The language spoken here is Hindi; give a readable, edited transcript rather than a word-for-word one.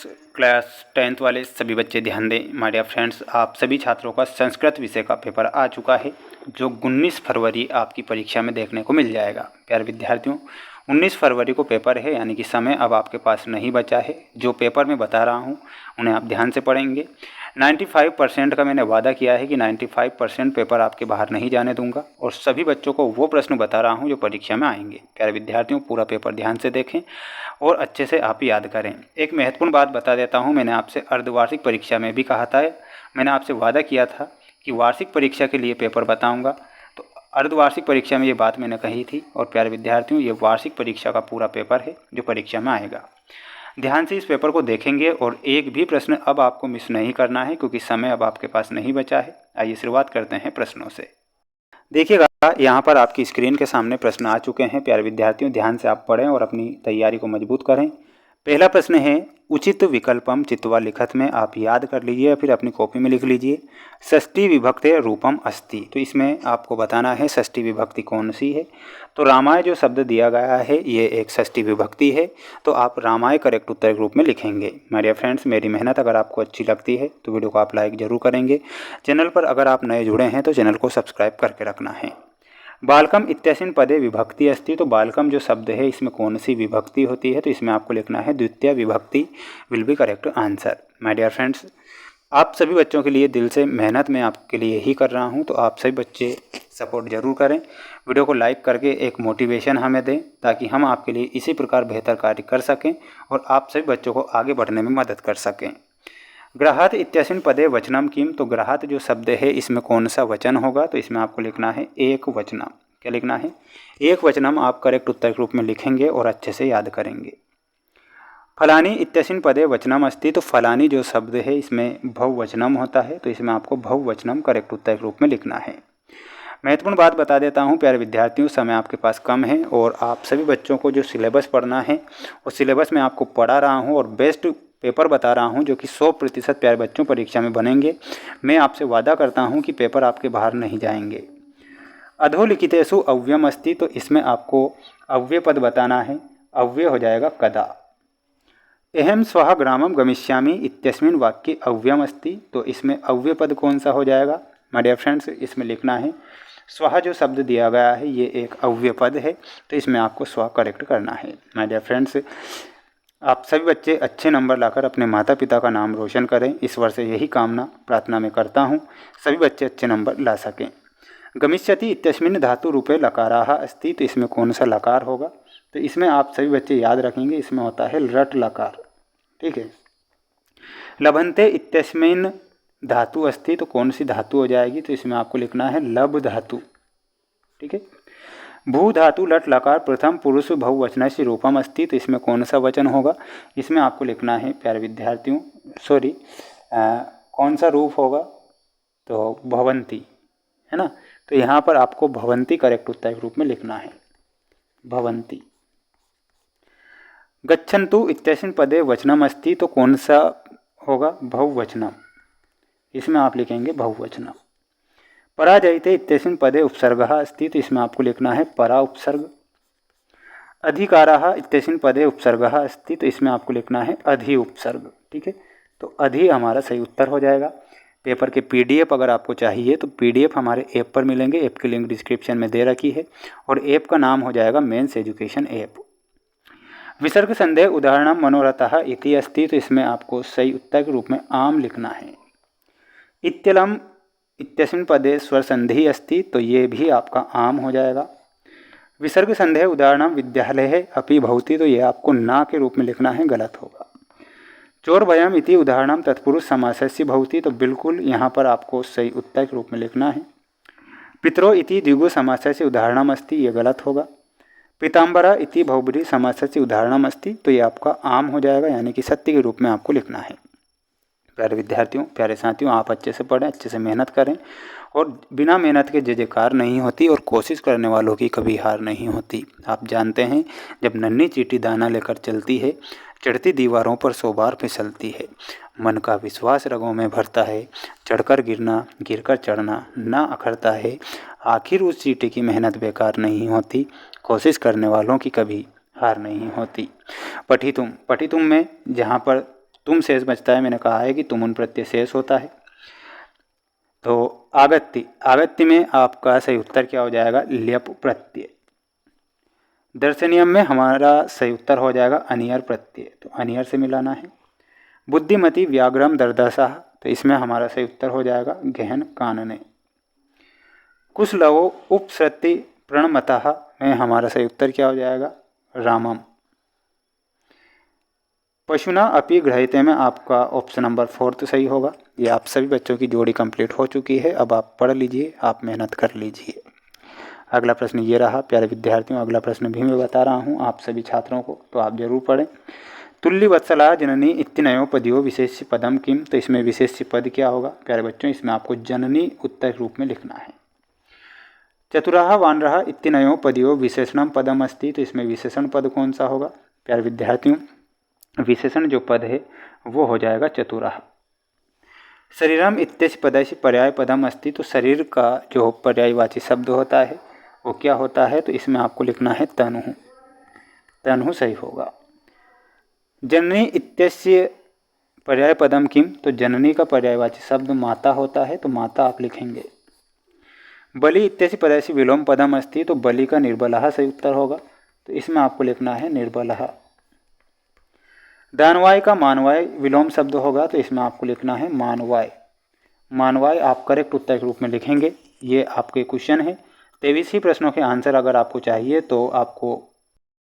क्लास 10th वाले सभी बच्चे ध्यान दें। माय डियर फ्रेंड्स, आप सभी छात्रों का संस्कृत विषय का पेपर आ चुका है, जो 19 फरवरी आपकी परीक्षा में देखने को मिल जाएगा। प्यारे विद्यार्थियों, 19 फरवरी को पेपर है, यानी कि समय अब आपके पास नहीं बचा है। जो पेपर मैं बता रहा हूँ उन्हें आप ध्यान से पढ़ेंगे। 95% का मैंने वादा किया है कि 95% पेपर आपके बाहर नहीं जाने दूंगा, और सभी बच्चों को वो प्रश्न बता रहा हूँ जो परीक्षा में आएंगे। प्यारे विद्यार्थियों, पूरा पेपर ध्यान से देखें और अच्छे से आप याद करें। एक महत्वपूर्ण बात बता देता हूँ, मैंने आपसे अर्धवार्षिक परीक्षा में भी कहा था, मैंने आपसे वादा किया था कि वार्षिक परीक्षा के लिए पेपर बताऊँगा, तो अर्धवार्षिक परीक्षा में ये बात मैंने कही थी। और प्यारे विद्यार्थियों, ये वार्षिक परीक्षा का पूरा पेपर है जो परीक्षा में आएगा। ध्यान से इस पेपर को देखेंगे और एक भी प्रश्न अब आपको मिस नहीं करना है, क्योंकि समय अब आपके पास नहीं बचा है। आइए शुरुआत करते हैं प्रश्नों से। देखिएगा, यहाँ पर आपकी स्क्रीन के सामने प्रश्न आ चुके हैं। प्यारे विद्यार्थियों, ध्यान से आप पढ़ें और अपनी तैयारी को मजबूत करें। पहला प्रश्न है, उचित विकल्पम चित्वा लिखत में आप याद कर लीजिए या फिर अपनी कॉपी में लिख लीजिए। षष्ठी विभक्ति रूपम अस्ति, तो इसमें आपको बताना है षष्ठी विभक्ति कौन सी है। तो रामाय जो शब्द दिया गया है ये एक षष्ठी विभक्ति है, तो आप रामाय करेक्ट उत्तर के रूप में लिखेंगे। माय डियर फ्रेंड्स, मेरी मेहनत अगर आपको अच्छी लगती है तो वीडियो को आप लाइक जरूर करेंगे। चैनल पर अगर आप नए जुड़े हैं तो चैनल को सब्सक्राइब करके रखना है। बालकम इत्यस्मिन् पदे विभक्ति अस्ति, तो बालकम जो शब्द है इसमें कौन सी विभक्ति होती है, तो इसमें आपको लिखना है द्वितीय विभक्ति will be correct answer. My dear friends, आप सभी बच्चों के लिए दिल से मेहनत मैं आपके लिए ही कर रहा हूं, तो आप सभी बच्चे सपोर्ट ज़रूर करें। वीडियो को लाइक करके एक मोटिवेशन हमें दें, ताकि हम आपके लिए इसी प्रकार बेहतर कार्य कर सकें और आप सभी बच्चों को आगे बढ़ने में मदद कर सकें। ग्रहात इत्यस्मिन् पदे वचनम किम, तो ग्रहात जो शब्द है इसमें कौन सा वचन होगा, तो इसमें आपको लिखना है एक वचनम। क्या लिखना है? एक वचनम। आप करेक्ट उत्तर के रूप में लिखेंगे और अच्छे से याद करेंगे। फलानी इत्यस्मिन् पदे वचनम अस्ति, तो फलानी जो शब्द है इसमें बहुवचनम होता है, तो इसमें आपको बहुवचनम करेक्ट उत्तर के रूप में लिखना है। महत्वपूर्ण बात बता देता हूँ प्यारे विद्यार्थियों, समय आपके पास कम है और आप सभी बच्चों को जो सिलेबस पढ़ना है उस सिलेबस में आपको पढ़ा रहा हूँ और बेस्ट पेपर बता रहा हूँ, जो कि 100% प्यारे बच्चों परीक्षा में बनेंगे। मैं आपसे वादा करता हूँ कि पेपर आपके बाहर नहीं जाएंगे। अधोलिखितेषु अव्ययम अस्ति, तो इसमें आपको अव्यय पद बताना है। अव्यय हो जाएगा कदा। अहम स्वः ग्रामम गमिष्यामि इत्यस्मिन् वाक्ये अव्ययम अस्ति, तो इसमें अव्यय पद कौन सा हो जाएगा? माय डियर फ्रेंड्स, इसमें लिखना है स्वः जो शब्द दिया गया है ये एक अव्यय पद है, तो इसमें आपको स्व करेक्ट करना है। माय डियर फ्रेंड्स, आप सभी बच्चे अच्छे नंबर लाकर अपने माता पिता का नाम रोशन करें। इस वर्ष यही कामना प्रार्थना में करता हूँ, सभी बच्चे अच्छे नंबर ला सकें। गमिष्यति इत्यस्मिन् धातु रूपे लकाराः अस्ति, तो इसमें कौन सा लकार होगा? तो इसमें आप सभी बच्चे याद रखेंगे, इसमें होता है रट लकार। ठीक है। लभन्ते इत्यस्मिन् धातु अस्ति, तो कौन सी धातु हो जाएगी? तो इसमें आपको लिखना है लब धातु। ठीक है। भू धातु लट लकार प्रथम पुरुष बहुवचनस्य रूपम अस्ति, तो इसमें कौन सा वचन होगा? इसमें आपको लिखना है प्यारे विद्यार्थियों, कौन सा रूप होगा? तो भवंती, है ना। तो यहाँ पर आपको भवंती करेक्ट उत्तर के रूप में लिखना है, भवंती। गच्छन्तु इत्यस्मिन् पदे वचनम अस्ति, तो कौन सा होगा? बहुवचनम। इसमें आप लिखेंगे बहुवचनम। पराजयते इत्यस्मिन् पदे उपसर्गः अस्ति, तो इसमें आपको लिखना है परा उपसर्ग। अधिकाराः इत्यस्मिन् पदे उपसर्गः अस्ति, तो इसमें आपको लिखना है अधि उपसर्ग। ठीक है। तो अधि हमारा सही उत्तर हो जाएगा। पेपर के पीडीएफ अगर आपको चाहिए तो पीडीएफ हमारे ऐप पर मिलेंगे। ऐप की लिंक डिस्क्रिप्शन में दे रखी है और ऐप का नाम हो जाएगा मेंस एजुकेशन ऐप। विसर्ग संदेह उदाहरणम मनोरथः इति अस्ति, तो इसमें आपको सही उत्तर के रूप में आम लिखना है। इत्यलम इत्यस्मिन् पदे स्वर संधि अस्ति, तो ये भी आपका आम हो जाएगा। विसर्ग संदेह उदाहरणम विद्यालय अपि भवति, तो ये आपको ना के रूप में लिखना है, गलत होगा। चोर भयम इति उदाहरणम तत्पुरुष समासस्य भवति, तो बिल्कुल यहाँ पर आपको सही उत्तर के रूप में लिखना है। पितरो इति द्विगु समासस्य उदाहरणम अस्ति, ये गलत होगा। पीताम्बरा इति बहुब्रीहि समासस्य उदाहरणम अस्ति, तो ये आपका आम हो जाएगा, यानी कि सत्य के रूप में आपको लिखना है। प्यारे विद्यार्थियों, प्यारे साथियों, आप अच्छे से पढ़ें, अच्छे से मेहनत करें और बिना मेहनत के जय जयकार नहीं होती और कोशिश करने वालों की कभी हार नहीं होती। आप जानते हैं, जब नन्ही चींटी दाना लेकर चलती है, चढ़ती दीवारों पर 100 बार फिसलती है। मन का विश्वास रगों में भरता है, चढ़कर गिरना गिरकर चढ़ना ना अखरता है। आखिर उस चींटी की मेहनत बेकार नहीं होती, कोशिश करने वालों की कभी हार नहीं होती। पठितुम में जहाँ पर तुम शेष बचता है, मैंने कहा है कि तुमुन प्रत्यय शेष होता है। तो आगत्ति, आगत्ति में आपका सही उत्तर क्या हो जाएगा? ल्यप प्रत्यय। दर्शनीयम में हमारा सही उत्तर हो जाएगा अनियर प्रत्यय, तो अनियर से मिलाना है। बुद्धिमति व्याघ्रम दर्दशा, तो इसमें हमारा सही उत्तर हो जाएगा गहन कानने। कुशलवो उपसृति प्रणमतः में हमारा सही उत्तर क्या हो जाएगा? रामम। पशुना अपि गृहीते में आपका ऑप्शन नंबर 4 तो सही होगा। ये आप सभी बच्चों की जोड़ी कंप्लीट हो चुकी है। अब आप पढ़ लीजिए, आप मेहनत कर लीजिए। अगला प्रश्न ये रहा प्यारे विद्यार्थियों। अगला प्रश्न भी मैं बता रहा हूँ आप सभी छात्रों को, तो आप जरूर पढ़ें। तुल्यवत्सला जननी इत्यनयो पदयो विशेष्य पदम किम, तो इसमें विशेष्य पद क्या होगा प्यारे बच्चों? इसमें आपको जननी उत्तर रूप में लिखना है। चतुराः वानरः इत्यनयो पदयो विशेषणम पदम अस्ति, तो इसमें विशेषण पद कौन सा होगा प्यारे विद्यार्थियों? विशेषण जो पद है वो हो जाएगा चतुराः। शरीरम इत्यस्य पदस्य पर्याय पदम अस्ति, तो शरीर का जो पर्यायवाची शब्द होता है वो क्या होता है? तो इसमें आपको लिखना है तनुः, तनुः सही होगा। जननी इत्यस्य पर्याय पदम किम, तो जननी का पर्यायवाची शब्द माता होता है, तो माता आप लिखेंगे। बलि इत्यस्य पदस्य विलोम पदम अस्ति, तो बलि का निर्बलः सही उत्तर होगा, तो इसमें आपको लिखना है निर्बलः। दानवाय का मानवाय विलोम शब्द होगा, तो इसमें आपको लिखना है मानवाय। मानवाय आप करेक्ट उत्तर के रूप में लिखेंगे। ये आपके क्वेश्चन है। 23 ही प्रश्नों के आंसर अगर आपको चाहिए तो आपको